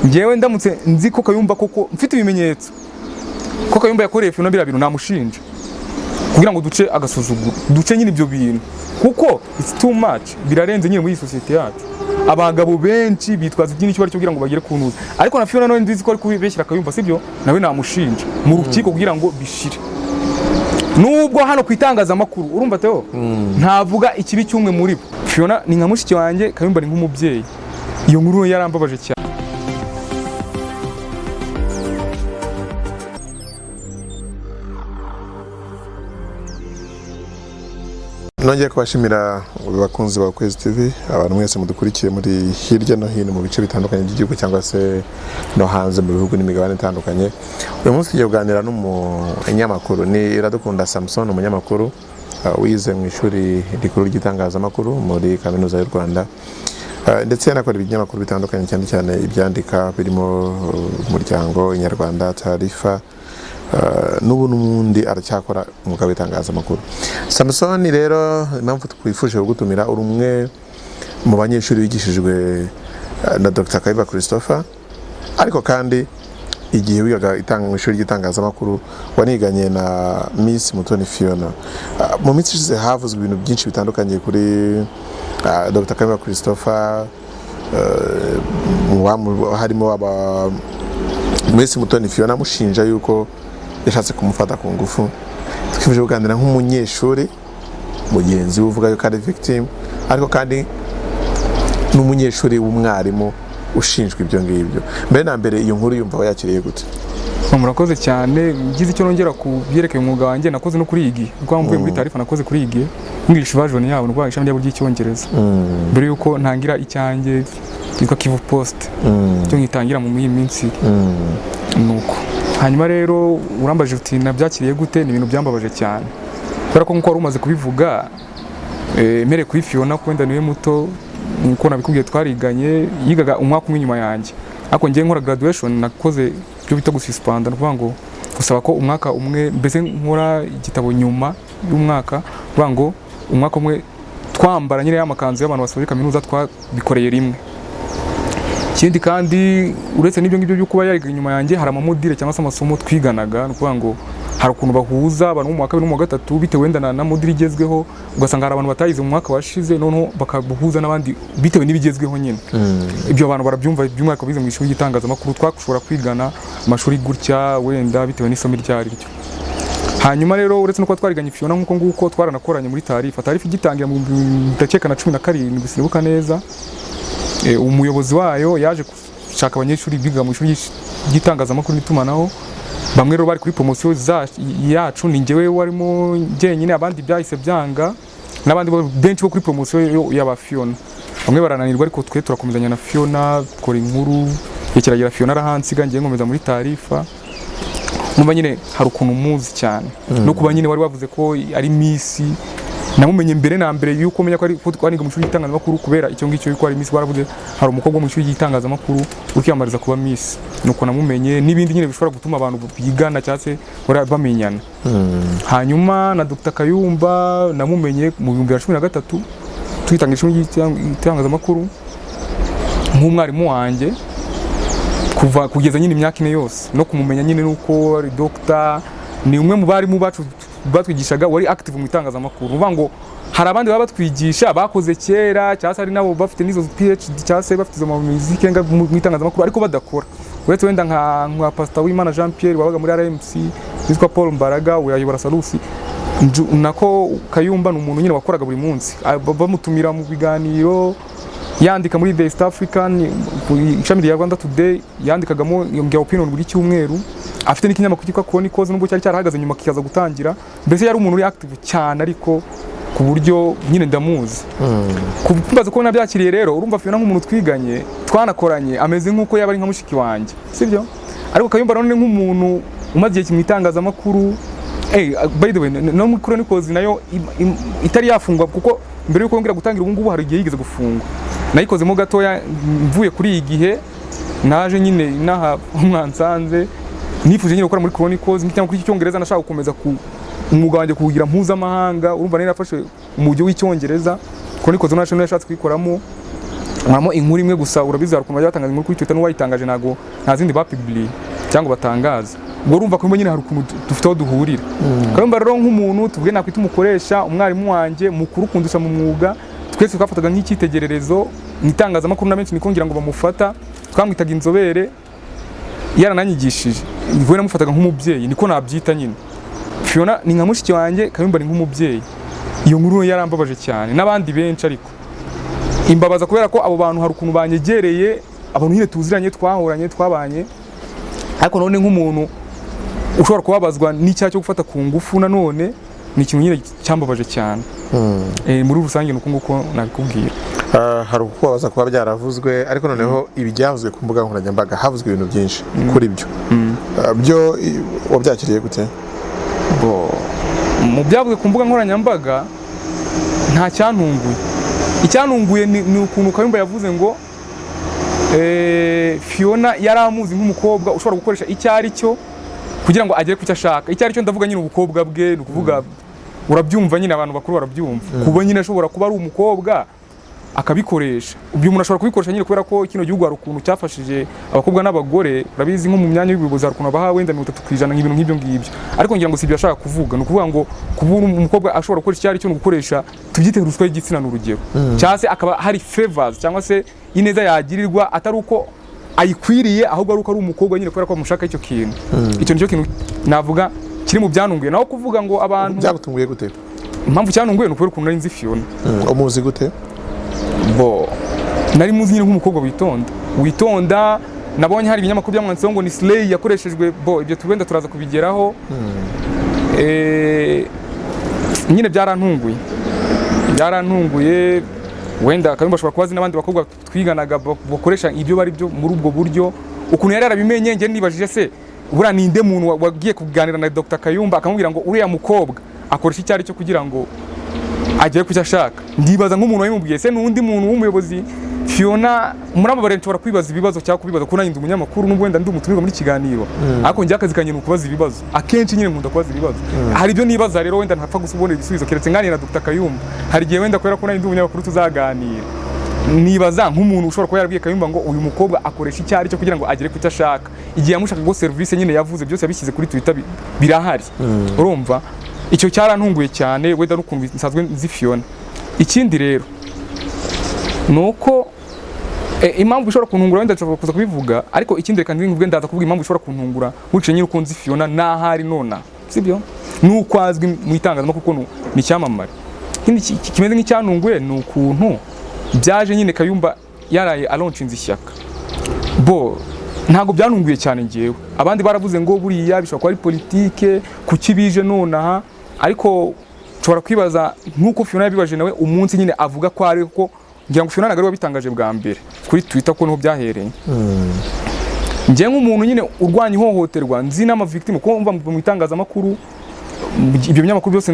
ngewe ndamutse nzi ko Kayumba koko mfite ibimenyetso ko Kayumba yakoreye Fiona bira bintu namushinja kugira ngo duce agasuzuguro duce nyine ibyo bintu kuko it's too much birarenze nyine muri society yacu abagabo benshi bitwaza ikintu cyo kugira ngo bagere kunuza ariko na Fiona no ndizi ko ari kubeshyira Kayumba sibyo nawe namushinja mu rukiko kugira ngo bishire nubwo hano kwitangaza amakuru urumva Theo ntavuga ikibi cyumwe muri bo Fiona ni nka mushiki wanjye Kayumba ni nk'umubyeyi iyo nkuru yarambabaje cyane. Nongeye kubashimira abakunzi ba Ukwezi TV abantu mwese mudukurikiye muri hirya no hino mu bice bitandukanye by'igihugu cyangwa se no hanze mu bihugu n'imigabane itandukanye. Uyu munsi tugiye kuganira n'umunyamakuru ni Iradukunda Samson umunyamakuru wize mu ishuri rikuru ry'itangazamakuru muri Kaminuza y'u Rwanda ndetse yanakora ibinyamakuru bitandukanye cyane cyane ibyandika birimo Umuryango, Inyarwanda, Tarifa n'ubu n'ubundi aracyakora umwuga w'itangazamakuru. Samson rero impamvu twifuje kugutumira uri umwe mu banyeshuri bigishijwe na Dr. Kayumba Christopher ariko kandi igihe wigaga mu ishuri ry'itangazamakuru waniganye na Miss Mutoni Fiona. Mu minsi ishize havuzwe ibintu byinshi bitandukanye kuri Dr. Kayumba Christopher harimo aba Miss Mutoni Fiona mushinja yuko yashatse kumufata ku ngufu. Twifuje kuganira nk'umunyeshuri mugenzi uvuga yuko ari victim ariko kandi n'umunyeshuri w'umwarimu ushinjwa ibyo ngibyo. Mbere na mbere iyo nkuru yumva yakiriye gute? Murakoze cyane ngize icyo nongera ku byerekeye umwuga wanjye nakoze no kuri igi ubwo mvuye muri Tarifa nakoze kuri igi English version yabo n'ubwo ishami ry'icyongereza mbere yuko ntangira icyanjye cyitwa Kivu Post cyo ngitangira mu minsi nuko hanyuma rero urambaje uti nabyakiriye gute ni ibintu byambabaje cyane kubera ko nkuko wari umaze kubivuga mere kuri Fiona kwenda niwe muto nkuko nabikubwiye twariganye yigaga umwaka umwe nyuma yanjye ariko ngiye nkora graduation nakoze byo bita gususpenda no kuvuga ngo gusaba ko umwaka umwe mbese nkora igitabo nyuma y'umwaka kuvuga ngo umwaka umwe twambara nyine y'amakanzu y'abantu basoje kaminuza twabikoreye rimwe. Ikindi kandi uretse n'ibyo ngibyo byo kuba yariga inyuma yanjye hari amamodire cyangwa se amasomo twiganaga no kuvuga ngo hari ukuntu bahuza abantu mu mwaka no mu gatatu bitewe wenda na modire igezweho ugasanga hari abantu batayize mu mwaka washize noneho bakabuhuza n'abandi bitewe n'ibigezweho nyine. Ibyo abantu barabyumva by'umwaka bize mu ishuri ry'itangazamakuru twashobora kwigana amashuri gutya wenda bitewe n'isomo ryari ryo. Hanyuma rero uretse no kuba twariganye Fiona nkuko nguko twaranakoranye muri Tarifa igitangira mu ndakeka na 17 sinibuka neza. Umuyobozi wayo yaje gushaka abanyeshuri biga mu ishuri ry'itangazamakuru n'itumanaho bamwe rero bari kuri promotion yacu ni njyewe warimo njyenyine abandi byahise byanga n'abandi benshi bo kuri promotion y'aba Fiona bamwe barananirwa ariko twe turakomezanya na Fiona kora inkuru yekeragira Fiona arahansiga ngiye nkomeza muri Tarifa numva nyine hari ukuntu muzi cyane no kuba nyine wari wavuze ko ari Miss namumenye mbere na mbere yuko menya ko ari twaniga mu ishuri ry'itangazamakuru kubera icyo ngicyo yuko ari Miss waravuze hari umukobwa mu ishuri ry'itangazamakuru urikiyamariza kuba Miss nuko namumenye n'ibindi nyine bishobora gutuma abantu bigana cyase bamenyana. Hanyuma na Dr. Kayumba namumenye mu 2013 twitangira ishuri ry'itangazamakuru nk'umwarimu wanjye kuva kugeza nyine imyaka ine yose no kumumenya nyine nuko ari doctor ni umwe mu bari mu bacu batwigishaga wari active mu itangazamakuru uvuga ngo hari abandi baba batwigisha bakoze kera cyase ari nabo bafite nizo PhD cyase bafite zo mu muziki mu itangazamakuru ariko badakora uretse wenda nka Pastor Wimana Jean Pierre wabaga muri RMC witwa Paul Mbaraga uyayobora Salusi nako Kayumba ni umuntu nyine wakoraga buri munsi bamutumira mu biganiro yandika muri The East African ishami rya Rwanda Today yandikagamo ngiye opinion buri cyumweru afite n'ikinyamakuru cyitwa Chronicles nubwo cyari cyarahagaze nyuma kikaza gutangira mbese yari umuntu uri active cyane ariko ku buryo nyine ndamuzi kubaza ko nabyakiriye rero urumva Fiona nk'umuntu twiganye twanakoranye ameze nk'uko yaba ari nka mushiki wanjye sibyo ariko Kayumba none nk'umuntu umaze igihe kimwitangazamakuru by the way no muri Chronicles nayo itari yafungwa kuko mbere yuko ngira gutangira ubu ngubu hari igihe yigeze gufungwa nayikozemo gatoya mvuye kuri igihe naje nyine naha umwansanze nifuje nyine gukora muri Chronicles nk'icyo kuri cyongereza nashaka gukomeza ku umwuga wanjye kugira mpuzamahanga urumva nari nafashe umujyi w'icyongereza Chronicles national yashatse kwikoramo nkamo inkuru imwe gusa urabizi hari ukuntu bajya batangaza inkuru kuri Twitter n'uwayitangaje ntago nta zindi bapubliye cyangwa batangaza ubwo urumva ko nyine hari ukuntu dufite aho duhurira Kayumba rero nk'umuntu tuvuge nakwita umukoresha umwarimu wanjye mukuru kundusha mu mwuga twese twafataga nk'icyitegererezo nitangazamakuru na benshi nikongira ngo bamufata twamwitaga inzobere yarananyigishije niwe namufataga nk'umubyeyi niko nabyita nyine Fiona ni nka mushiki wanjye Kayumba ni nk'umubyeyi iyo nkuru yarambabaje cyane n'abandi benshi ariko imbabaza kubera ko abo bantu hari ukuntu banyegereye abantu nyine tuziranye twahoranye twabanye ariko none nk'umuntu ushobora kubabazwa n'icyaha cyo gufata ku ngufu nanone ni ikintu nyine cyambabaje cyane muri rusange nuko nguko nabikubwira hari ukubabaza kuba byaravuzwe ariko noneho ibi byavuzwe ku mbuga nkoranyambaga havuzwe ibintu byinshi kuri byo byo wabyakiriye gute mu byavuzwe ku mbuga nkoranyambaga nta cyantunguye icyantunguye ni ukuntu Kayumba yavuze ngo Fiona yari amuzi nk'umukobwa ushobora gukoresha icyo ari cyo kugira ngo agere ku cyo ashaka icyo ari cyo ndavuga nyine ubukobwa bwe ni ukuvuga urabyumva nyine abantu bakuru barabyumva kuba nyine ashobora kuba ari umukobwa akabikoresha ubyo umuntu ashobora kubikoresha nyine kubera ko kino gihugu hari ukuntu cyafashije abakobwa n'abagore urabizi nko mu myanya y'ubuyobozi hari ukuntu baha wenda 30% nk'ibintu nk'ibyo ngibyo ariko ngira ngo si ibyo ashaka kuvuga ni ukuvuga ngo kuba umukobwa ashobora gukoresha icyo ari cyo no gukoresha tubyite ruswa y'igitsina n'urugero cyangwa se akaba hari favors cyangwa se ineza yagirirwa atari uko ayikwiriye ahubwo ari uko ari umukobwa nyine kubera ko bamushaka icyo kintu icyo nicyo kintu navuga kiri mu byanunguye naho kuvuga ngo abantu byagutunguye gute impamvu cyanunguye ni ukubera ukuntu nari nzi Fiona umuzi gute nari muzi nyine nk'umukobwa witonda nabonye hari ibinyamakuru byamwanditseho ngo ni Slay yakoreshejwe ibyo tubenda turaza kubigeraho nyine byarantunguye wenda Kayumba ashobora kubazi n'abandi bakobwa twiganaga bakoresha ibyo bari byo muri ubwo buryo ukuntu yari yarabimenye nge nibajije se buriya ninde muntu wagiye kuganira na Dr Kayumba akamubwira ngo uriya mukobwa akoresha icyo ari cyo kugira ngo agere ku cyo ashaka ndibaza nk'umuntu wabimubwiye se n'undi muntu w'umuyobozi Fiona muri abo barenti nshobora kwibaza ibibazo cyangwa kubibaza ko nanjye umunyamakuru n'ubwo wenda ndi umutumirwa muri kiganiro ariko njye akazi kanjye ni ukubaza ibibazo akenshi nyine nkunda kubaza ibibazo hari ibyo nibaza rero wenda ntapfa gusubonera ibisubizo keretse nganira na Dr Kayumba hari igihe wenda kubera ko nanjye ndi umunyamakuru tuzaganira nibaza nk'umuntu ushobora kuba yarabwiye Kayumba ngo uyu mukobwa akoresha icyo ari cyo kugira ngo agere ku cyo ashaka igihe yamushaka ngo service nyine yavuze byose yabishyize kuri Twitter birahari urumva icyo cyarantunguye cyane wenda n'ukuntu nsanzwe nzi Fiona ikindi rero nuko impamvu ishobora kuntungura wenda nshobora kuza kubivuga ariko ikindi reka ndinguvuge ndaza kuvuga impamvu ishobora kuntungura wice nyine uko nzi Fiona n'ahari nona sibyo nuko azwi mu itangazamakuru kuko ni cyamamare ikindi kimeze nk'icyantunguye ni ukuntu byaje nyine Kayumba yaraye alonshinze ishyaka ntago byantunguye cyane ngewe abandi baravuze ngo buriya bishobora kuba ari politike kuki bije nonaha ariko nshobora kwibaza nk'uko Fiona yabibaje nawe umunsi nyine avuga ko ari ko ngira ngo Fiona nagari wabitangaje bwa mbere kuri Twitter ko niho byahereye ngiye nk'umuntu nyine urwanya ihohoterwa nzi n'ama victim ko umva mu itangazamakuru ibyo binyamakuru byose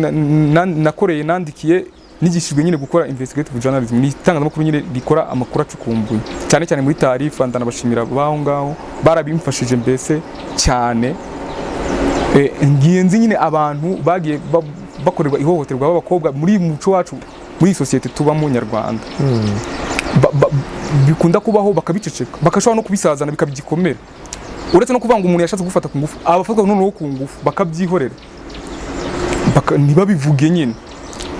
nakoreye nandikiye nigishijwe nyine gukora investigative journalism ni itangazamakuru nyine rikora amakuru acukumbuye cyane cyane muri tarifa ndanabashimira baho ngaho barabimfashije mbese cyane ngiye nzi nyine abantu bagiye bakorerwa ihohoterwa b'abakobwa muri muco wacu muri societe tubamo nyarwanda bikunda kubaho bakabiceceka bakashobora no kubisazana bikabigikomera uretse no kuvanga umuntu yashatse gufata ku ngufu abafatwa noneho ku ngufu bakabyihorera ntibabivuge nyine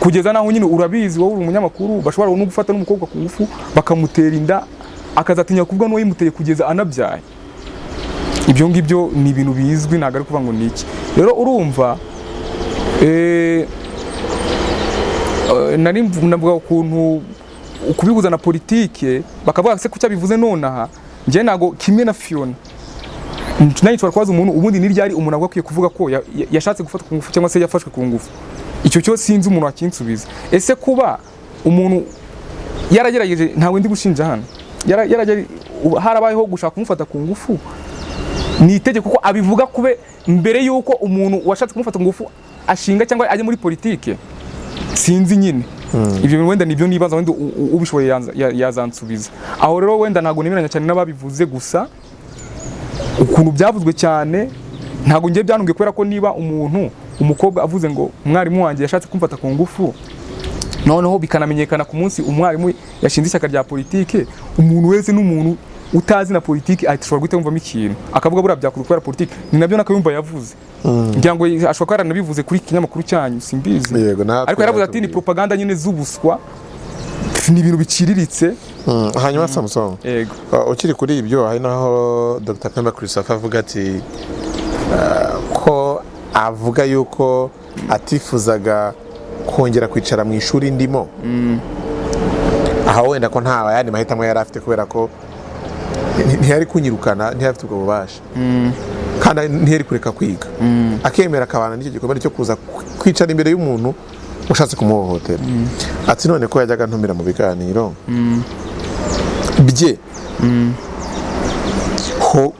kugeza naho nyine urabizi wowe uri umunyamakuru bashobora no gufata n'umukobwa ku ngufu bakamutera inda akazatinya kuvuga n'uwo yimuteye kugeza anabyaye ibyo ngibyo ni ibintu bizwi ntabwo ari kuvuga ngo ni iki rero urumva nari navuga ukuntu ukubihuza na politike bakavuga se kucya bivuze nonaha njye nago kimwe na Fiona nanjye twara kwaza umuntu ubundi ni ryari umuntu agakwiye kuvuga ko yashatse gufata ku ngufu cyangwa se yafashwe ku ngufu icyo cyo sinzi umuntu wakinsubiza ese kuba umuntu yaragerageje ntawe ndi gushinja hano harabayeho gushaka kumufata ku ngufu ni itegeko kuko abivuga kube mbere yuko umuntu washatse kumufata ku ngufu ashinga cyangwa ajye muri politike sinzi nyine ibyo wenda nibyo nibaza wenda ubishoboye yazansubiza aho rero wenda ntago nemeranya cyane n'ababivuze gusa ukuntu byavuzwe cyane ntago ngiye byanungiye kubera ko niba umukobwa avuze ngo umwarimu wanjye yashatse kumfata ku ngufu noneho bikanamenyekana ku munsi umwarimu yashinze ishyaka rya politike, umuntu wese n'umuntu utazi na politiki ashobora guhita yumvamo ikintu akavuga buriya byakozwe kubera politiki. Ni nabyo nakayumva yavuze, ngira ngo ashobora kuba yaranabivuze kuri kinyamakuru cyanyu simbizi, ariko yaravuze ati ni propaganda nyine z'ubuswa, ni ibintu biciriritse. Hanyuma Samson, yego, ukiri kuri ibyo hari naho Dr. Pemba Christopher avuga ati ko avuga yuko atifuzaga kongera kwicara mu ishuri ndimo, aho wenda ko nta yandi mahitamo yari afite kubera ko ntiyari kunyirukana, ntiyari afite ubwo bubasha, kandi ntiyari kureka kwiga, akemera akabana n'icyo gikomere cyo kuza kwicara imbere y'umuntu ushatse kumuhohotera. Ati none ko yajyaga ntumira mu biganiro bye,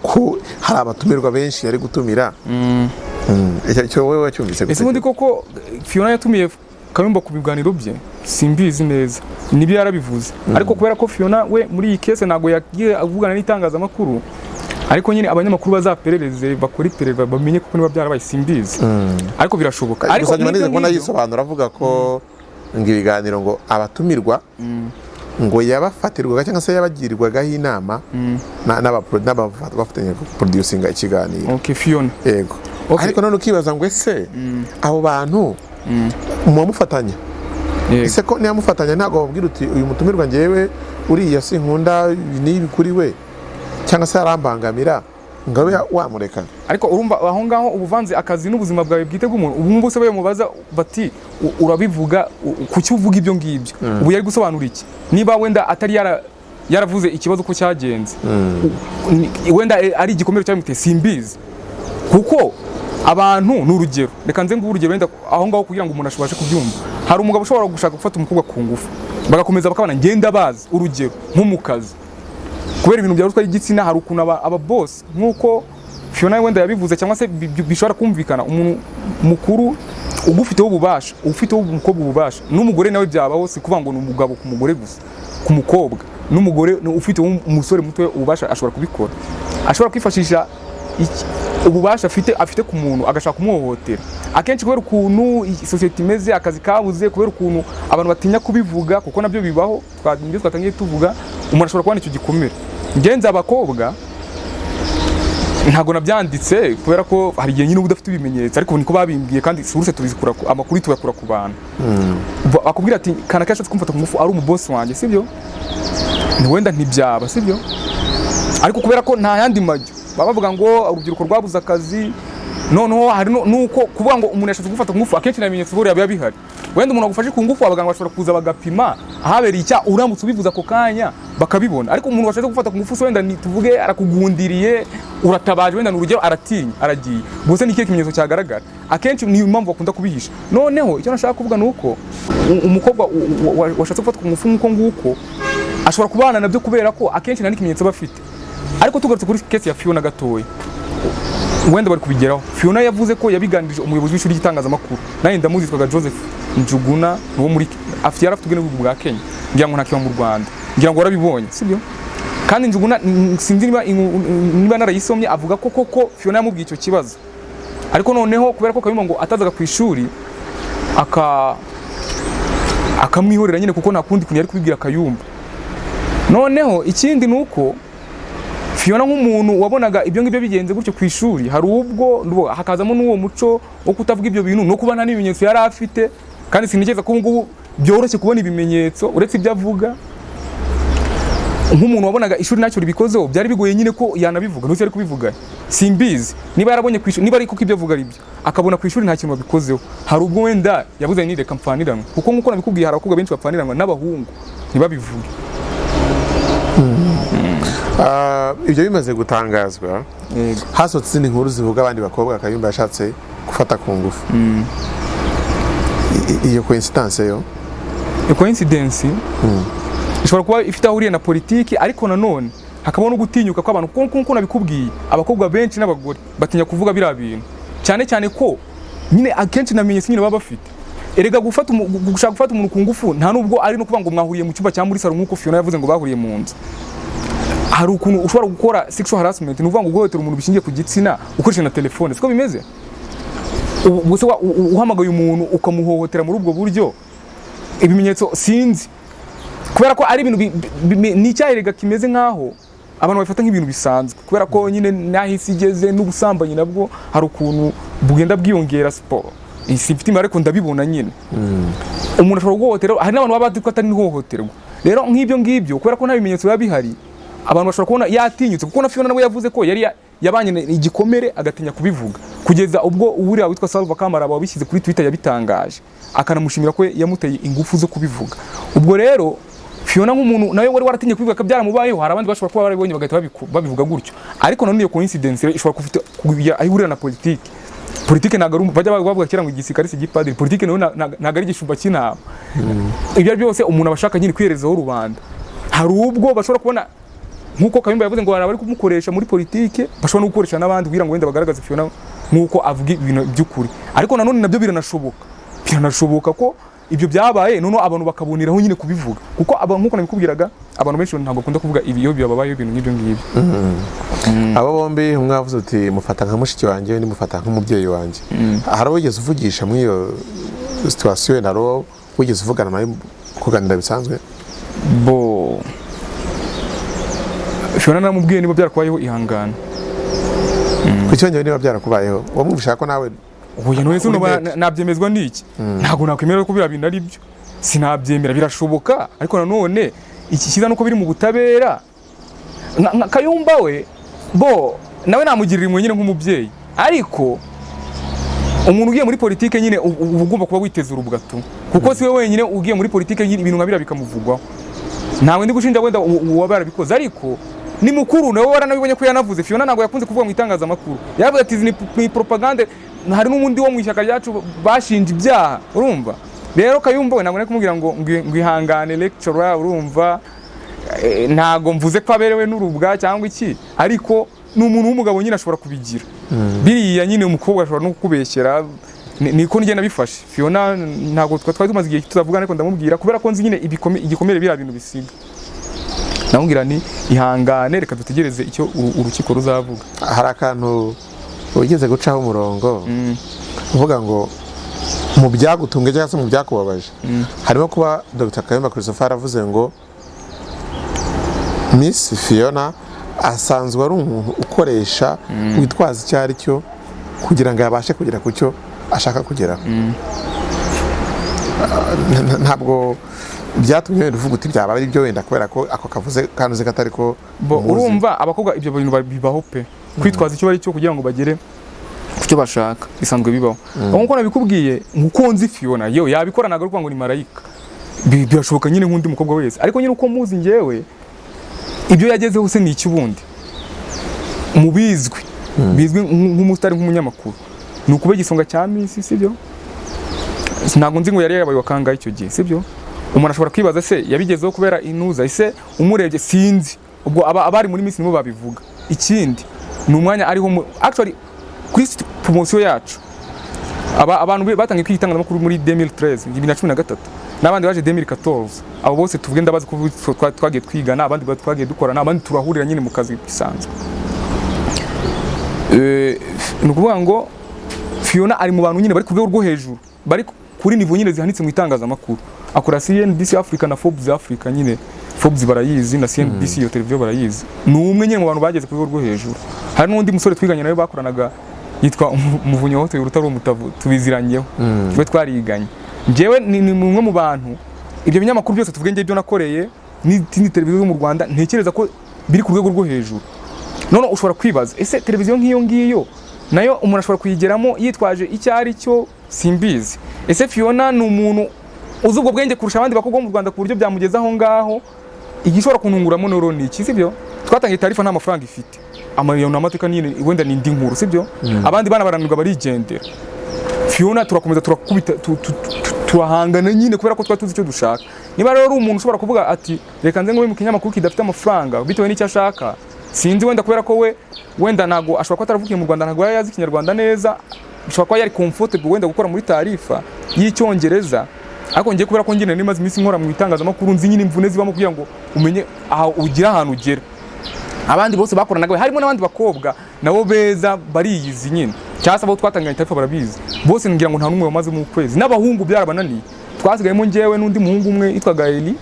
ko hari abatumirwa benshi yari gutumira, icyo wowe wacyumvise gute? Ese ubundi koko Fiona yatumiye Kayumba ku biganiro bye? Simbizi neza, nibyo yarabivuze, ariko kubera ko Fiona we muri iyi case ntago yagiye avugana n'itangazamakuru, ariko nyine abanyamakuru bazaperereze bakora iperereza bamenye kuko niba byarabaye, simbizi, ariko birashoboka. Ariko nyuma neza ko nayisobanura avuga ko ngo ibiganiro ngo abatumirwa ngo yabafatirwaga cyangwa se yabagirirwagaho inama n'abafatanya producing ikiganiro. Okay, Fiona, yego, ariko none ukibaza ngo ese abo bantu muwamufatanya, ese ko niyamufatanya ntago wabwira uti uyu mutumirwa ngewe uriya sinkunda n'ibi kuri we cyangwa se arambangamira ngabe wamureka? Ariko urumva aho ngaho ubuvanze akazi n'ubuzima bwawe bwite bw'umuntu. Ubu bose bamubaza bati urabivuga kuki uvuga ibyo ngibyo, ubu yari gusobanura iki? Niba wenda atari yaravuze ikibazo ko cyagenze, wenda ari igikomere cyamuteye, simbizi, kuko abantu ni urugero. Reka nze ngubu urugero wenda aho ngaho kugira ngo umuntu ashobashe kubyumva. Hari umugabo ushobora gushaka gufata umukobwa ku ngufu, bagakomeza bakabana ngenda bazi, urugero nko mu kazi, kubera ibintu bya ruswa y'igitsina. Hari ukuntu aba boss nk'uko Fiona wenda yabivuze, cyangwa se bishobora kumvikana, umuntu mukuru ugufiteho ububasha, ufiteho umukobwa ububasha, n'umugore nawe byabaho, si kuvuga ngo ni umugabo ku mugore gusa, ku mukobwa n'umugore ufiteho umusore muto ububasha ashobora kubikora, ashobora kwifashisha ububasha afite ku muntu agashaka kumuhohotera. Akenshi kubera ukuntu society imeze, akazi kabuze, kubera ukuntu abantu batinya kubivuga, kuko nabyo bibaho, nibyo twatangiye tuvuga, umuntu ashobora kubona icyo gikomere. Ngenza abakobwa ntago nabyanditse kubera ko hari igihe nyine udafite ibimenyetso, ariko niko babimbwiye, kandi source tubizikura amakuru tuyakura ku bantu. Akubwira ati kana kashatse kumfata ku ngufu ari umuboss wanjye, sibyo? Ni wenda ntibyaba, sibyo? Ariko kubera ko nta yandi majyo bavuga ngo urubyiruko rwabuze akazi, noneho hari nuko kuvuga ngo umuntu yashatse gufata ku ngufu, akenshi n'ibimenyetso buriya biba bihari. Wenda umuntu agufashe ku ngufu, abaganga bashobora kuza bagapima ahabereye icya, uramutse ubivuza ako kanya bakabibona. Ariko umuntu washatse gufata ku ngufu, wenda tuvuge arakugundiriye, uratabaje, wenda n'urugero aratinya, aragiye, bose ni ikihe kimenyetso cyagaragara? Akenshi niyo mpamvu bakunda kubihisha. Noneho icyo nashaka kuvuga nuko umukobwa washatse gufata ku ngufu nk'uko nguko ashobora kubana nabyo, kubera ko akenshi nta n'ikimenyetso bafite. Ariko tugarutse kuri case ya Fiona gatoya, wenda bari kubigeraho. Fiona yavuze ko yabiganirije umuyobozi w'ishuri ry'itangazamakuru, naye ndamuzi, yitwaga Joseph Njuguna, wo muri afite ubwene bwa Kenya, ngira ngo ntakiba mu Rwanda, ngira ngo warabibonye, sibyo? Kandi Njuguna sinzi niba narayisomye, avuga ko koko Fiona yamubwiye icyo kibazo. Ariko noneho kubera ko Kayumba ngo atazaga ku ishuri akamwihorera nyine, kuko nta kundi kuntu yari kubibwira Kayumba. Noneho ikindi nuko Fiona nk'umuntu wabonaga ibyo ngibyo bigenze gutyo ku ishuri, hari ubwo hakazamo n'uwo muco wo kutavuga ibyo bintu no kuba nta n'ibimenyetso yari afite, kandi sinigeze ko ngubu byoroshye kubona ibimenyetso uretse ibyo avuga. Nk'umuntu wabonaga ishuri nacyo ribikozeho, byari bigoye nyine ko yanabivuga, n'uko yari kubivuga. Simbizi niba yarabonye ku ishuri, niba ari kuko ibyo avuga ari byo, akabona ku ishuri nta kintu babikozeho, hari ubwo wenda yavuze ni reka mpfaniranwe, kuko nk'uko nabikubwiye hari abakobwa benshi bapfaniranwa n'abahungu ntibabivuge. Ibyo bimaze gutangazwa, hasohotse izindi nkuru zivuga abandi bakobwa Kayumba yashatse gufata ku ngufu. Iyo coincidence yo? Coincidence ishobora kuba ifite ahuriye na politiki, ariko nanone hakaba no gutinyuka kw'abantu, kuko nabikubwiye abakobwa benshi n'abagore batinya kuvuga biriya bintu, cyane cyane ko nyine akenshi namenye nyine baba bafite. Erega gushaka gufata umuntu ku ngufu nta nubwo ari no kuvuga ngo mwahuriye mu cyumba cya muri salo nk'uko Fiona yavuze ngo bahuriye mu nzu. Hari ukuntu ushobora gukora sexual harassment, ni uvuga ngo guhohotera umuntu bishingiye ku gitsina ukoresheje na telefone, siko bimeze? Ubwo se uhamagaye umuntu ukamuhohotera muri ubwo buryo, ibimenyetso sinzi kubera ko ari ibintu ni icyahirega kimeze nkaho abantu babifata nk'ibintu bisanzwe kubera ko nyine nahisi igeze n'ubusambanyi nabwo hari ukuntu bugenda bwiyongera siporo simfite imibare ariko ndabibona nyine umuntu ashobora guhohoterwa hari n'abantu baba bazi ko atari n'ihohoterwa rero nk'ibyo ngibyo kubera ko nta bimenyetso biba bihari abantu bashobora kubona yatinyutse kuko na Fiona nawe yavuze ko yari yabanye igikomere agatinya kubivuga kugeza ubwo uriya witwa Salva Kamara wabishyize kuri Twitter yabitangaje akanamushimira ko yamuteye ingufu zo kubivuga ubwo rero Fiona nk'umuntu nawe wari waratinye kubivuga ko byaramubayeho hari abandi bashobora kuba barabibonye bagahita babivuga gutyo ariko nanone iyo coincidence ishobora kufite ahihurira na politike ntago bajya bavuga kira ngo igisirikare si gipadiri politike nawe ntago ari igishumba cy'intama ibyo byose umuntu abashaka nyine kwiyerezaho rubanda hari ubwo bashobora kubona nkuko Kayumba yavuze ngo bari kumukoresha muri politike bashobora no gukoresha n'abandi kugira ngo wenda bagaragaze Fiona nkuko avuga ibintu by'ukuri ariko nanone nabyo biranashoboka ko ibyo byabaye none abantu bakaboneraho nyine kubivuga kuko nkuko nabikubwiraga abantu benshi ntabwo bakunda kuvuga ibiyo byababaye ibintu nk'ibyo ngibyo abo bombi mwavuze uti mufata nka mushiki wanjye ni mufata nk'umubyeyi wanjye hari wigeze uvugisha muri iyo situation naro wigeze uvugana nawe kuganira bisanzwe bo Fiona namubwiye niba byarakubayeho ihangana kucyongera niba byarakubayeho wamubishaka ko nawe ubuye no yesu nabyemezwa n'iki ntago nakwemera ko birabintu ari byo sinabyemera birashoboka ariko nanone iki kiza nuko biri mu butabera Kayumba we bo nawe namugirira imwe nyine nk'umubyeyi ariko umuntu ugiye muri politike nyine ugomba kuba witeza urubwato kuko siwe wenyine ugiye muri politike ibintu nkabira bikamuvugwaho ntawe ndi gushinja wenda uwabarabikoze ariko ni mukuru nawe waranabibonye ko yanavuze Fiona ntago yakunze kuvuga mu itangazamakuru yavuze ati ni propaganda hari n'umundi wo mu ishyaka ryacu bashinja ibyaha urumva rero Kayumba we ntabwo nari kumubwira ngo ihangane lecturer urumva ntago mvuze ko aberewe n'urubwa cyangwa iki ariko n'umuntu w'umugabo nyine ashobora kubigira biriya nyine umukobwa ashobora no kukubeshyera niko ngenda bifashe Fiona ntago twari tumaze igihe tutavugana ariko ndamubwira kubera ko nzi nyine igikomere biriya bintu bisiga namubwira ni ihangane reka dutegereze icyo urukiko ruzavuga hari akantu wigeze gucaho umurongo uvuga ngo mu byagutunga cyangwa se mu byakubabaje harimo kuba Dr Kayumba Christopher aravuze ngo Miss Fiona asanzwe ari umuntu ukoresha witwaza icyo ari cyo kugira ngo yabashe kugera ku cyo ashaka kugeraho ntabwo byatumye wenda uvuga uti byaba ari byo wenda kubera ko ako kavuze kanuze katari ko urumva abakobwa ibyo bintu bibaho pe kwitwaza icyo bari cyo kugira ngo bagere ku cyo bashaka bisanzwe bibaho nkuko nabikubwiye nkuko nzi Fiona yewe yabikora ntago ari ngo ni marayika birashoboka nyine nk'undi mukobwa wese ariko nyine uko muzi njyewe ibyo yagezeho se ni icyubundi mubizwi bizwi nk'umusitari nk'umunyamakuru ni ukuba igisonga cya Miss sibyo ntago nzi ngo yari yabaye wakangaye icyo gihe sibyo umuntu ashobora kwibaza se yabigezeho kubera inuza ise umurebye sinzi ubwo abari muri Miss nibo babivuga ikindi ni umwanya ariho actually kuri promotion yacu abantu batangiye kwitangazamakuru muri 2013 2013 n'abandi baje 2014 abo bose tuvuge ndabazi ko twagiye twigana abandi twagiye dukorana abandi turahurira nyine mu kazi bisanzwe ni ukuvuga ngo Fiona ari mu bantu nyine bari ku rwego rwo hejuru bari kuri nivo nyine zihanitse mu itangazamakuru akora CNBC Africa na Forbes Africa nyine Forbes barayizi na CNBC iyo televiziyo barayizi ni umwe nyine mu bantu bageze ku rwego rwo hejuru hari n'undi musore twiganye nawe bakoranaga yitwa Muvunyo Hotel urutari umutavu tubiziranyeho twe twariganye njyewe ni umwe mu bantu ibyo binyamakuru byose tuvuge ngiye byo nakoreye n'indi televiziyo mu Rwanda ntekereza ko biri ku rwego rwo hejuru none ushobora kwibaza ese televiziyo nk'iyo ngiyo nayo umuntu ashobora kuyigeramo yitwaje icyari cyo simbizi ese Fiona ni umuntu uzi ubwo bwenge kurusha abandi bakobwa mu Rwanda ku buryo byamugeza aho ngaho igishobora kununguramo noro ni iki sibyo twatangiye tarifa nta mafaranga ifite amariyoni amateka nyine wenda ni indi nkuru sibyo abandi bana baranirwa barigendera Fiona turakomeza turakubita turahangana nyine kubera ko twatuzi icyo dushaka niba rero umuntu ushobora kuvuga ati reka nze ngo mu kinyamakuru kidafite amafaranga bitewe n'icyo ashaka sinzi wenda kubera ko wenda nago ashobora ko ataravukiye mu Rwanda ntago yazi ikinyarwanda neza bishobora kuba yari comfortable wenda gukora muri tarifa y'icyongereza ariko ngiye kubera ko ngine nimaze iminsi nkora mu itangazamakuru nzi nyine imvune zibamo kugira ngo umenye aho ugira ahantu ugera abandi bose bakoranaga harimo n'abandi bakobwa nabo beza bariyizi nyine cyasa abo twatanganye tarifa barabizi bose ngira ngo nta numwe wamaze mu kwezi n'abahungu byarabananiye twasigayemo njyewe n'undi muhungu umwe yitwaga Eli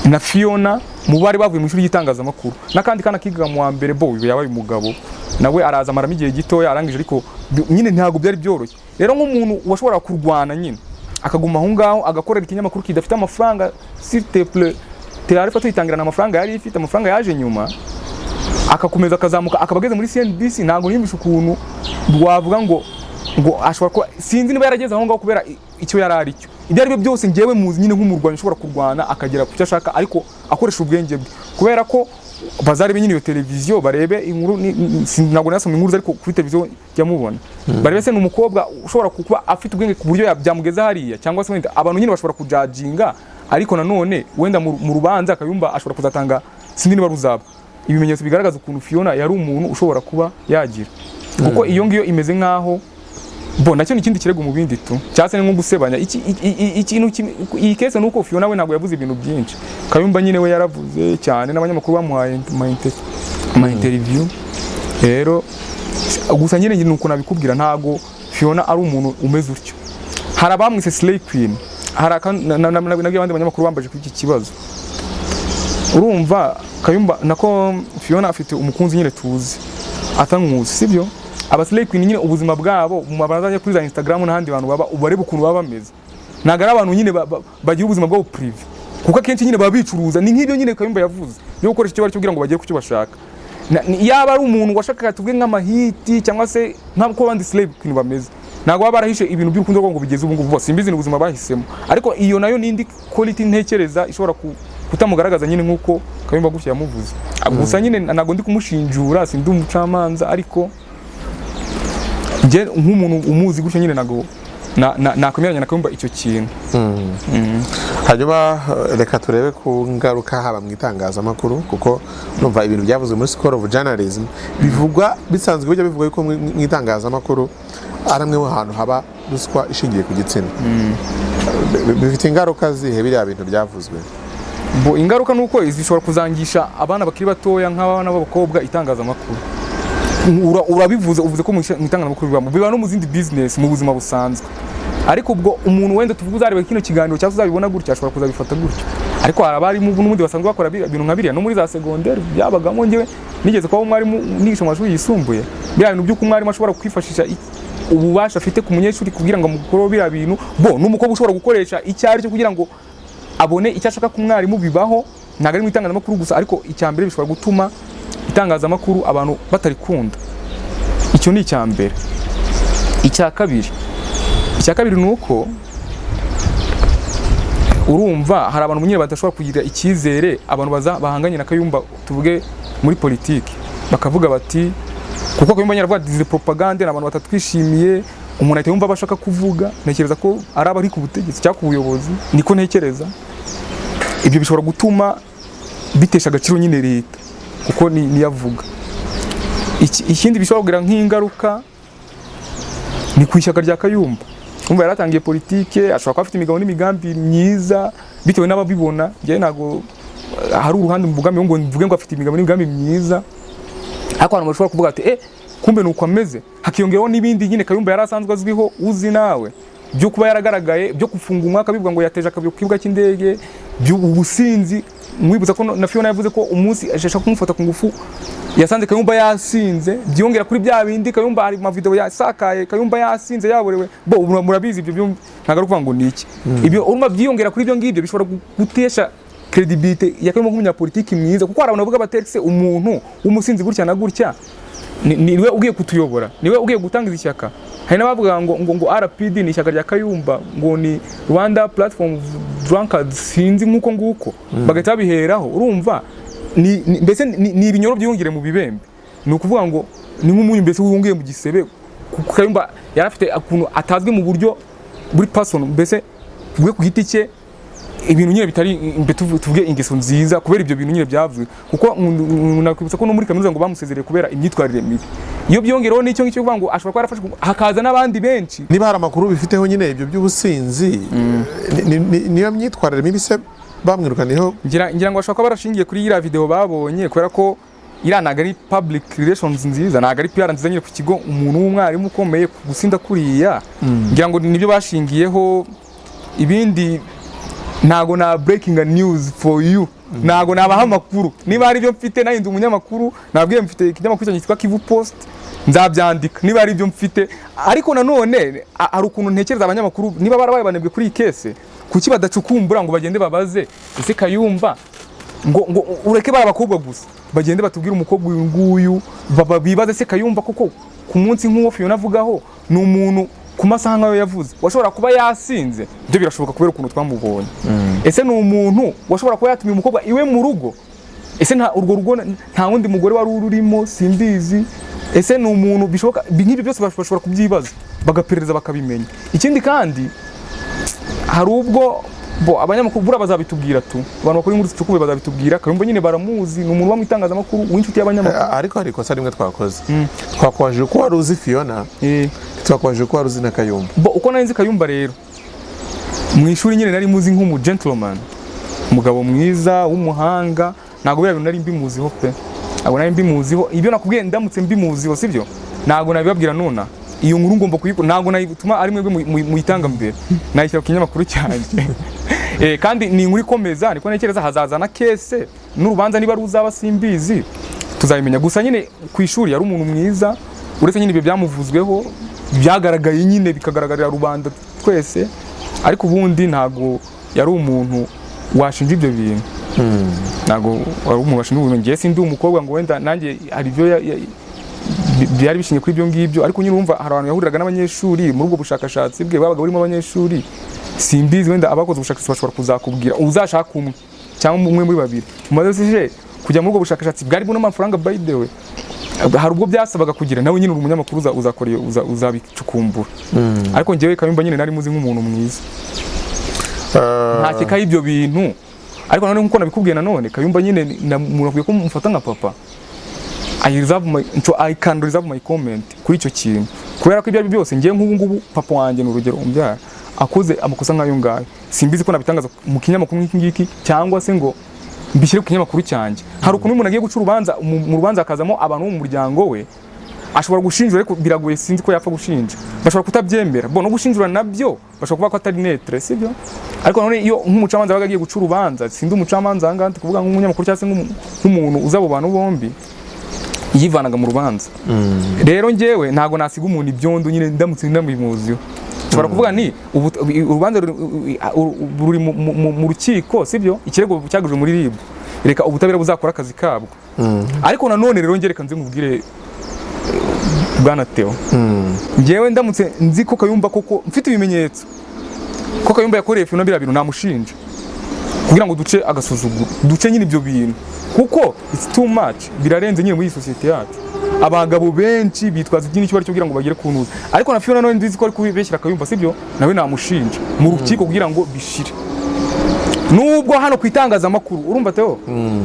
na Fiona mu bari bavuye mu ishuri ry'itangazamakuru n'akandi kana kigaga mu wa mbere bo yabaye umugabo nawe araza amaramo igihe gitoya arangije ariko nyine ntago byari byoroshye rero nk'umuntu washobora kurwana nyine akaguma aho ngaho agakorera ikinyamakuru kidafite amafaranga s'il te plaît Tarifa tuyitangirana amafaranga yari ifite amafaranga yaje nyuma akakomeza akazamuka akabageze muri CNBC ntago nimbisha ukuntu wavuga ngo ashobora ko sinzi niba yarageze aho ngaho kubera icyo yari ari cyo ibyo ari byose ngewe muzi nyine nk'umurwanyi ushobora kurwana akagera ku cyo ashaka ariko akoresha ubwenge bwe kubera ko bazarebe nyine iyo televiziyo barebe inkuru ntabwo nasoma inkuru ariko kuri televiziyo yamubona barebe se n'umukobwa ushobora kuba afite ubwenge ku buryo byamugeza hariya cyangwa se wenda abantu nyine bashobora kujajinga ariko nanone wenda mu rubanza Kayumba ashobora kuzatanga sindi niba ruzaba ibimenyetso bigaragaza ukuntu Fiona yari umuntu ushobora kuba yagira kuko iyo ngiyo imeze nkaho bo nacyo n'ikindi kirego mu bindi tu cyase nko gusebanya ikintu iyi case nuko Fiona we ntabwo yavuze ibintu byinshi Kayumba nyine we yaravuze cyane n'abanyamakuru bamuhaye ma interview rero gusa nyine nuko nabikubwira ntago Fiona ari umuntu umeze utyo hari abamwise Slay Queen hari nabyo abandi banyamakuru bambaje kuri iki kibazo urumva Kayumba nako Fiona afite umukunzi nyine tuzi atankuzi sibyo aba Slay Queen nyine ubuzima bwabo mu mabaraza kuri za Instagram n'ahandi bantu baba ubareba ukuntu baba bameze ntago ari abantu nyine bagira ubuzima bwabo privé kuko akenshi nyine babicuruza ni nk'ibyo nyine Kayumba yavuze byo gukoresha icyo bari cyo kugira ngo bagere ku cyo bashaka yaba ari umuntu washakaga tuvuge nk'amahiti cyangwa se nk'uko abandi Slay Queen bameze ntago baba barahishe ibintu by'urukundo rwo ngo bigeze ubu ngubu bose imbizi n'ubuzima bahisemo ariko iyo nayo nindi quality ntekereza ishobora kutamugaragaza nyine nk'uko Kayumba gutya yamuvuze gusa nyine ntago ndi kumushinjura sindi umucamanza ariko nje nk'umuntu umuzi gutya nyine nago nakwemeranya na Kayumba icyo kintu hanyuma reka turebe ku ngaruka haba mu itangazamakuru kuko numva ibintu byavuzwe muri School of Journalism bivugwa bisanzwe bijya bivuga yuko mu itangazamakuru aramwe mu hantu haba ruswa ishingiye ku gitsina bifite ingaruka zihe biriya bintu byavuzwe bo ingaruka nuko izishobora kuzangisha abana bakiri batoya nk'abana b'abakobwa itangazamakuru urabivuze uvuze ko mu itangazamakuru biba no mu zindi business mu buzima busanzwe ariko ubwo umuntu wenda tuvuga uzareba kino kiganiro cyangwa uzabibona gutya ashobora kuzabifata gutya ariko harabari mu n'ubundi basanzwe bakora ibintu nka biriya no muri za secondaire byabagamo ngewe nigeze kwa umwarimu nigisha amashuri yisumbuye bya bintu by'uko umwarimu ashobora kwifashisha ububasha afite ku munyeshuri kugira ngo amukoro biriya bintu bo n'umukobwa ushobora gukoresha icyari cyo kugira ngo abone icyo ashaka ku mwarimu bibaho ntago ari mu itangazamakuru gusa ariko icyambere bishobora gutuma itangazamakuru abantu batarikunda icyo ni icyambere icya kabiri nuko urumva hari abantu nyine badashobora kugira icyizere abantu bahanganye na Kayumba tuvuge muri politiki bakavuga bati kuko Kayumba nyaravuga dize propagande n'abantu batatwishimiye umuntu ahita yumva bashaka kuvuga ntekereza ko ari abari ku butegetsi cyangwa ku buyobozi niko ntekereza ibyo bishobora gutuma bitesha agaciro nyine leta kuko niyavuga ikindi bishobora kugira nk'ingaruka ni ku ishyaka rya Kayumba umva yaratangiye politike ashobora kuba afite imigabo n'imigambi myiza bitewe n'ababibona njye ntago hari uruhande mvugamye ngo mvuge ngo afite imigabo n'imigambi myiza ariko abantu bashobora kuvuga ati kumbe nuko ameze hakiyongereho n'ibindi nyine Kayumba yarasanzwe azwiho uzi nawe byo kuba yaragaragaye byo gufunga umwaka bivuga ngo yateje akabyo kwibuka cy'indege by'ubusinzi mwibuza ko na Fiona yavuze ko umunsi ashaka kumufata ku ngufu yasanze Kayumba yasinze byongera kuri bya bindi Kayumba hari mu video yasakaye Kayumba yasinze yaborewe bo murabizi ibyo ntago ari kuvuga ngo niki ibyo urumva byiyongera kuri ibyo ngibyo bishobora gutesha credibility ya Kayumba nk'umunyapolitiki mwiza kuko hari abantu bavuga batekse umuntu w'umusinzi gutya na gutya niwe ugiye kutuyobora niwe ugiye gutangiza ishyaka hari n'abavuga ngo RPD ni ishyaka rya Kayumba ngo ni Rwanda Platform Drunkards sinzi nk'uko nguko bagahita biheraho urumva mbese ni ibinyoro byongere mu bibembe ni ukuvuga ngo ni nk'umunyu mbese wongeye mu gisebe kuko Kayumba yarafite akuntu atazwe mu buryo buri person mbese tuvuge ku giti cye ibintu nyine bitari tuvuge ingeso nziza kubera ibyo bintu nyine byavuzwe kuko nakwibutsa ko no muri kaminuza ngo bamusezereye kubera imyitwarire mibi iyo byongereho n'icyo ngicyo kuvuga ngo ashobora kuba yarafashwe hakaza n'abandi benshi niba hari amakuru bifiteho nyine ibyo by'ubusinzi niyo myitwarire mibi se bamwirukaniyeho ngira ngo ashobora kuba barashingiye kuri iriya video babonye kubera ko iriya ntago ari public relations nziza ntago ari PR nziza nyine ku kigo umuntu w'umwarimu ukomeye gusinda kuriya ngira ngo nibyo bashingiyeho ibindi ntago na breaking news for you, ntago nabaha amakuru. Niba hari ibyo mfite nahinda umunyamakuru, nabwiye mfite ikinyamakuru cyanjye cyitwa Kivu Post, nzabyandika niba hari ibyo mfite. Ariko nanone hari ukuntu ntekereza abanyamakuru niba barabaye banebwe kuri iyi kese, kuki badacukumbura ngo bagende babaze ese Kayumba ngo ureke bara abakobwa gusa bagende batubwira umukobwa uyu nguyu, bibaze se Kayumba koko ku munsi nk'uwo Fiona avugaho ni umuntu ku masaha nkayo yavuze washobora kuba yasinze, byo birashoboka kubera ukuntu twamubonye. Ese ni umuntu washobora kuba yatumye umukobwa iwe mu rugo, ese nta urwo rugo nta wundi mugore wari ururimo simbizi. Ese ni umuntu bishoboka nk'ibi byose bashobora kubyibaza bagaperereza bakabimenya. Ikindi kandi hari ubwo abanyamakuru bura bazabitubwira tu, abantu bakora inkuru zicukuye bazabitubwira. Kayumba nyine baramuzi, ni umuntu wamwitangazamakuru w'inshuti y'abanyamakuru. Ariko hari ikosa rimwe twakoze, twakwaje ko wari uzi Fiona, twakwaje ko wari uzi na Kayumba. Uko nari nzi Kayumba rero mu ishuri nyine nari muzi nk'umu gentleman, umugabo mwiza w'umuhanga, ntago bira bintu nari mbimuziho pe, ntago nari mbimuziho. Ibyo nakubwiye ndamutse mbimuziho sibyo, ntago nabibabwira nona. Iyo nkuru ngomba kuyikora, ntago nayituma ari mwebwe muyitanga mbere, nayishyira ku kinyamakuru cyanjye. Kandi ni inkuru ikomeza, niko ntekereza hazaza na kese n'urubanza niba ruzaba simbizi tuzabimenya. Gusa nyine ku ishuri yari umuntu mwiza, uretse nyine ibyo byamuvuzweho byagaragaye nyine bikagaragarira rubanda twese, ariko ubundi ntago yari umuntu washinja ibyo bintu. Ntago wari umuntu washinja ibintu. Ngiye sindi umukobwa ngo wenda nanjye hari ibyo byari bishingiye kuri ibyo ngibyo, ariko nyine urumva hari abantu yahuriraga n'abanyeshuri muri ubwo bushakashatsi bwe, babaga burimo abanyeshuri simbizi, wenda abakoze ubushakashatsi bashobora kuzakubwira uzashaka umwe cyangwa umwe muri babiri umaze kujya muri ubwo bushakashatsi bwari bwo n'amafaranga by the way. Hari ubwo byasabaga kugira nawe nyine umunyamakuru uzakora uzabicukumbura. Ariko njyewe Kayumba nyine nari muzi nk'umuntu mwiza, ntakeka y'ibyo bintu. Ariko nanone nkuko nabikubwiye, nanone Kayumba nyine muravuye ko mufata nka papa. I can reserve my comment kuri icyo kintu, kubera ko ibyo byose ngiye nk'ubu ngubu papa wanjye n'urugero umbyara akoze amakosa nk'ayo ngayo, simbizi ko nabitangaza mu kinyamakuru nk'iki ngiki cyangwa se ngo mbishyire ku kinyamakuru cyanjye. Hari ukuntu umuntu agiye guca urubanza, mu rubanza akazamo abantu bo mu muryango we, ashobora gushinjura ariko biragoye, sinzi ko yapfa gushinja, bashobora kutabyemera. No gushinjura nabyo bashobora kuvuga ko atari netre sibyo. Ariko none iyo nk'umucamanza baga agiye guca urubanza, sindi umucamanza aha ngaha kuvuga nk'umunyamakuru cyangwa se nk'umuntu uzabo bantu bombi yivanaga mu rubanza. Rero njyewe ntago nasiga umuntu ibyondo nyine ndamutse ndamubimuziho. Nshobora kuvuga ni urubanza ruri mu rukiko sibyo, ikirego cyagujwe muri RIB, reka ubutabera buzakora akazi kabwo. Ariko nanone rero ngereka nze nkubwire Bwana Theo, njyewe ndamutse nzi ko Kayumba koko mfite ibimenyetso ko Kayumba yakoreye Fiona bira bintu namushinja, kugira ngo duce agasuzuguro, duce nyine ibyo bintu, kuko it's too much, birarenze nyine muri society yacu. Abagabo benshi bitwaza ibyinshi cyo bari kugira ngo bagire kunuza. Ariko na Fiona none ndizi ko ari kubeshyira Kayumba sibyo, nawe namushinja mu rukiko kugira ngo bishire. Nubwo hano kwitangaza amakuru urumva Theo,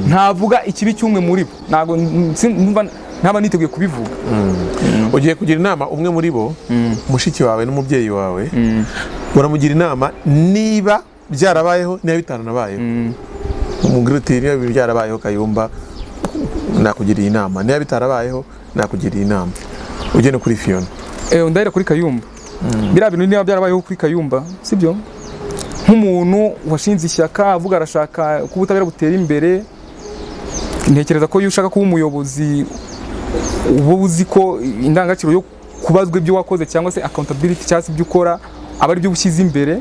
ntavuga ikibi cyumwe muri bo, nago ntaba niteguye kubivuga. Ugiye kugira inama umwe muri bo, mushiki wawe n'umubyeyi wawe, uramugira inama niba byarabayeho niba bitaranabayeho. Umugirutiri niba byarabayeho Kayumba nakugiriye inama, niba bitarabayeho nakugiriye inama. Ugende kuri Fiona. Ndahera kuri Kayumba. Bira bintu niba byarabayeho kuri Kayumba sibyo, nk'umuntu washinze ishyaka avuga arashaka ko ubutabera butera imbere, ntekereza ko iyo ushaka kuba umuyobozi uba uzi ko indangagaciro yo kubazwa ibyo wakoze cyangwa se accountability cyangwa se ibyo ukora aba ari byo ushyize imbere.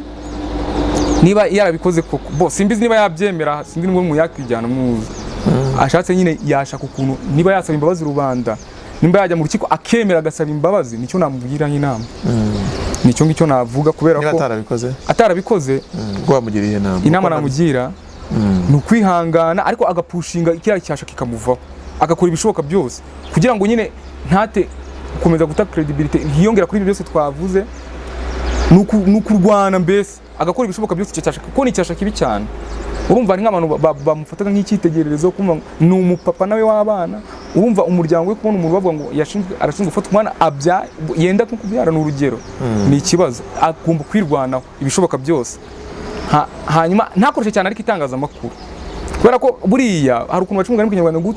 Niba yarabikoze koko simbizi niba yabyemera, sindi ngo muyakwijyana muzi, ashatse nyine yashaka ukuntu niba yasaba imbabazi rubanda, nimba yajya mu rukiko akemera agasaba imbabazi, nicyo namugira inama. Nicyo ngicyo navuga, kubera ko atarabikoze wamugiriye inama namugira ni ukwihangana, ariko agapushinga ikiriya cyashaka kikamuvaho, agakora ibishoboka byose kugira ngo nyine ntate gukomeza guta credibility hiyongera kuri ibyo byose twavuze. Nukurwana mbese agakora ibishoboka byose icyo cyashaka, kuko ni cyashaka ibi cyane. Urumva ari nk'abantu bamufataga nk'icyitegererezo, kuma ni umupapa nawe w'abana. Urumva umuryango we kubona umuntu bavuga ngo arashinzwe gufata umwana yenda nko kubyara n'urugero, ni ikibazo. Agomba kwirwanaho ibishoboka byose, hanyuma ntakoreshe cyane ariko itangazamakuru, kubera ko buriya hari ukuntu bacumugana mu Kinyarwanda ngo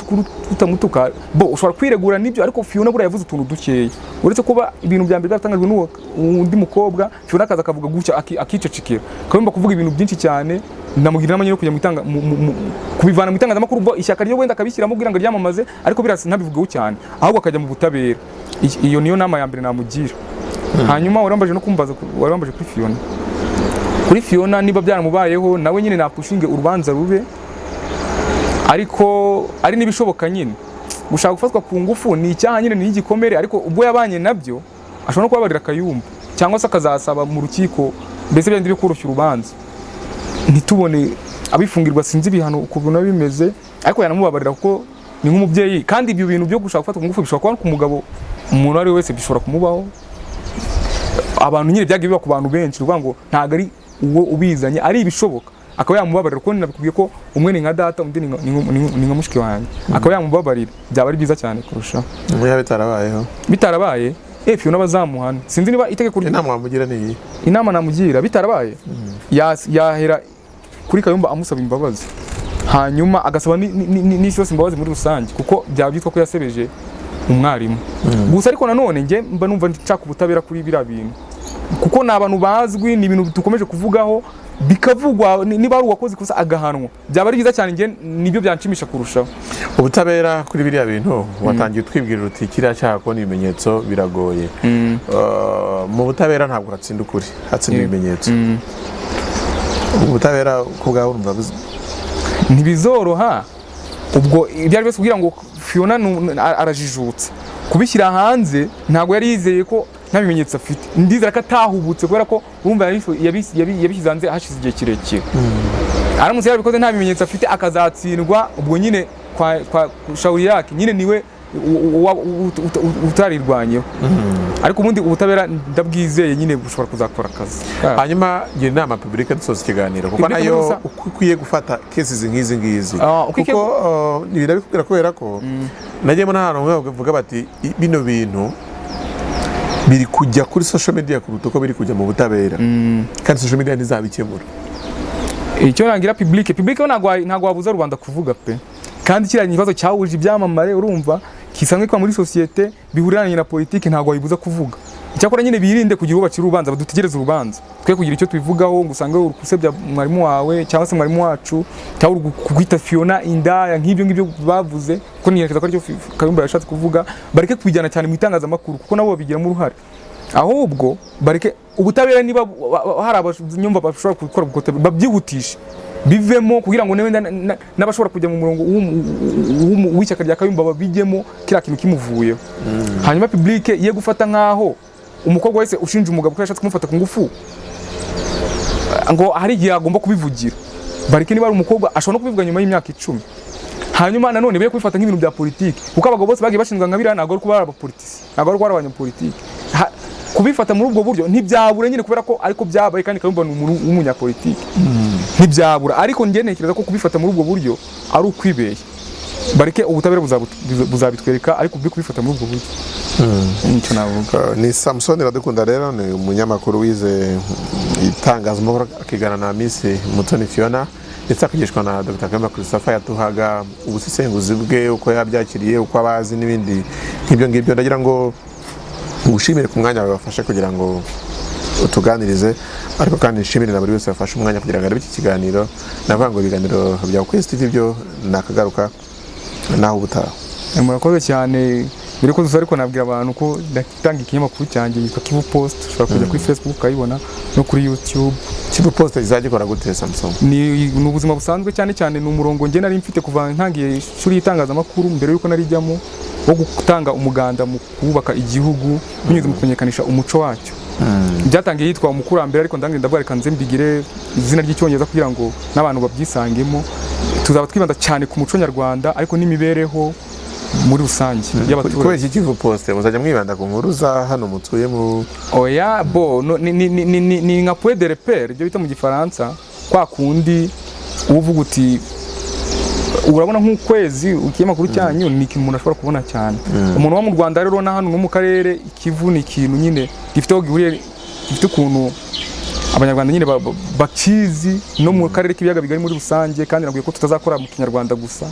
utamutuka bo ushobora kwiregura nibyo, ariko Fiona buriya yavuze utuntu dukeya, uretse kuba ibintu bya mbere byatangajwe n'undi mukobwa Fiona akaza akavuga gutya akicecekera, kagomba kuvuga ibintu byinshi cyane. Ndamugira inama yo kujya kubivana mu itangazamakuru, ubwo ishyaka ryo wenda akabishyiramo kugira ngo ryamamaze, ariko birasa ntabivugeho cyane, ahubwo akajya mu butabera. Iyo niyo nama ya mbere namugira. Hanyuma warambaje no kumbaza, warambaje kuri Fiona niba byaramubayeho nawe nyine napushinge urubanza rube, ariko ari nibishoboka nyine gushaka gufatwa ku ngufu ni icyaha nyine, ni igikomere, ariko ubwo yabanye nabyo ashobora no kubabarira Kayumba cyangwa se akazasaba mu rukiko, mbese byandi byo koroshya urubanza ntitubone abifungirwa sinzi ibihano uko bino bimeze, ariko yanamubabarira kuko ni nk'umubyeyi. Kandi ibyo bintu byo gushaka gufatwa ku ngufu bishobora kuba ku mugabo, umuntu ari wese bishobora kumubaho. Abantu nyine byagiye biba ku bantu benshi, uvuga ngo ntago ari uwo ubizanye, ari ibishoboka akaba yamubabarira, kuko nabikubwiye ko umwe ni nka data undi ni nka mushiki wanjye, akaba yamubabarira, byaba ari byiza cyane kurushaho. Bitarabaye Fiona bazamuhana, sinzi niba itegeko inama wamugira ni iyi. Inama namugira bitarabaye yahera kuri Kayumba amusaba imbabazi, hanyuma agasaba n'isi yose imbabazi muri rusange, kuko byaba byitwa ko yasebeje umwarimu. Gusa ariko nanone nge mba numva nshaka ubutabera kuri biriya bintu, kuko ni abantu bazwi, ni ibintu dukomeje kuvugaho bikavugwa, niba ari uwakoze ikosa agahanwa, byaba ari byiza cyane. Nge nibyo byanshimisha kurushaho ubutabera kuri biriya bintu. Watangiye utwibwirira uti kiriya cyaha kubona ibimenyetso biragoye. Mu butabera ntabwo hatsinda ukuri, hatsinda ibimenyetso. Ubutabera ko bwawe urumva ntibizoroha, ubwo ibyo ari byose kugira ngo Fiona arajijutse kubishyira hanze, ntabwo yari yizeye ko nta bimenyetso afite. Ndizera ko atahubutse, kubera ko urumva yabishyize hanze hashize igihe kirekire. Aramutse yarabikoze nta bimenyetso afite akazatsindwa, ubwo nyine kwa shauri yake nyine niwe utarirwanyeho. Ariko ubundi ubutabera ndabwizeye nyine bushobora kuzakora akazi. Hanyuma gira inama public dusoza ikiganiro, kuko nayo ukwiye gufata cases nk'izi ngizi, kuko nibikubwira kubera ko najyemo n'ahantu bavuga bati bino bintu biri kujya kuri social media kuruta uko biri kujya mu butabera, kandi social media ntizabikemura. Icyo nangira public ntabwo wabuza rubanda kuvuga pe, kandi kiriya ikibazo cyahuje ibyamamare, urumva kisanzwe kwa muri societe bihuriranye na politiki, ntabwo wayibuza kuvuga. Icyakora nyine birinde kugira ubacira urubanza, badutegereze urubanza, twe kugira icyo tubivugaho ngo usange urukusebya mwarimu wawe cyangwa se mwarimu wacu, cyangwa kugwita Fiona indaya nk'ibyo bavuze, kuko niyerekeza ko aricyo Kayumba yashatse kuvuga. Bareke kubijyana cyane mu itangazamakuru, kuko nabo babigiramo uruhare, ahubwo bareke ubutabera. Niba hari abanyumva bashobora gukora ubutabera babyihutishe, bivemo kugira ngo n'abashobora kujya mu murongo w'ishyaka rya Kayumba babijyemo kiriya kintu kimuvuyeho. Hanyuma public ye gufata nkaho umukobwa wese ushinja umugabo ko yashatse kumufata ku ngufu ngo hari igihe agomba kubivugira. Bareke niba ari umukobwa ashobora no kubivuga nyuma y'imyaka 10. Hanyuma nanone bere kubifata nk'ibintu bya politiki, kuko abagabo bose bagiye bashinzwe nkabira, ntabwo ari kuba ari abapolitisi, ntabwo ari kuba ari abanyapolitiki. Kubifata muri ubwo buryo ntibyabura nyine, kubera ko ariko byabaye, kandi Kayumba ni umuntu w'umunyapolitiki, ntibyabura. Ariko njye ntekereza ko kubifata muri ubwo buryo ari ukwibeshya. Bareke ubutabera buzabitwereka, ariko kubifata muri ubwo buryo nicyo navuga. Ni Samson Iradukunda rero, ni umunyamakuru wize itangazamakuru akigana na Miss Mutoni Fiona, ndetse akigishwa na Dr. Kayumba Christopher. Yatuhaga ubusesenguzi bwe, uko yabyakiriye, uko abazi n'ibindi nk'ibyo ngibyo. Ndagira ngo ngushimire ku mwanya wawe wafashe kugira ngo utuganirize, ariko kandi nshimire na buri wese wafashe umwanya kugira ngo arebe iki kiganiro. Navuga ngo ibiganiro bya Ukwezi TV byo nakagaruka naho ubutaha. Murakoze cyane. Mbere ko ariko nabwira abantu ko ndatanga ikinyamakuru cyanjye yitwa Kivu Post, ushobora kujya kuri Facebook ukayibona no kuri YouTube. Kivu Post izagikora gute Samson? Ni ubuzima busanzwe cyane cyane, ni umurongo nge nari mfite kuva ntangiye ishuri y'itangazamakuru, mbere yuko narijyamo, wo gutanga umuganda mu kubaka igihugu binyuze mu kumenyekanisha umuco wacyo. Byatangiye yitwa umukurambere, ariko ndangiye ndabwareka nze mbigire izina ry'icyongereza kugira ngo n'abantu babyisangemo. Tuzaba twibanda cyane ku muco nyarwanda, ariko n'imibereho muri rusange y'abaturage. Kubera iki Kivu Post muzajya mwibanda ku nkuru za hano mutuye mu oya bo ni nka point de repère, ibyo bita mu gifaransa, kwa kundi uvuga uti urabona nk'ukwezi ikinyamakuru cyanyu ni ikintu umuntu ashobora kubona cyane. Umuntu wo mu Rwanda rero na hano no mu karere Kivu ni ikintu nyine gifite aho gihuriye, gifite ukuntu abanyarwanda nyine bakizi no mu karere k'ibiyaga bigari muri rusange, kandi nabwiye ko tutazakora mu kinyarwanda gusa.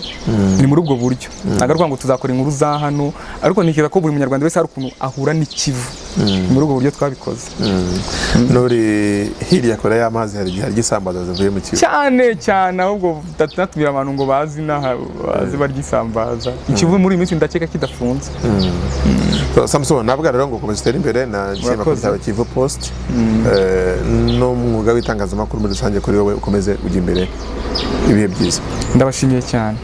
Ni muri ubwo buryo nagaruka ngo tuzakora inkuru za hano, ariko ntikira ko buri munyarwanda wese hari ukuntu ahura n'ikivu. Muri ubwo buryo twabikoze. Nuri hirya kure y'amazi hari igihe gisambaza zivuye mu kivu cyane ahubwo natubwira abantu ngo bazi bazi baryisambaza. Ikivu muri iyi minsi ndakeka kidafunze. Samson, nabwo rero ngo komeza utere imbere na kinyamakuru cyawe Kivu Post, n'umwuga w'itangazamakuru muri rusange kuri wowe ukomeze ujya imbere. Ibihe byiza. Ndabashimiye cyane.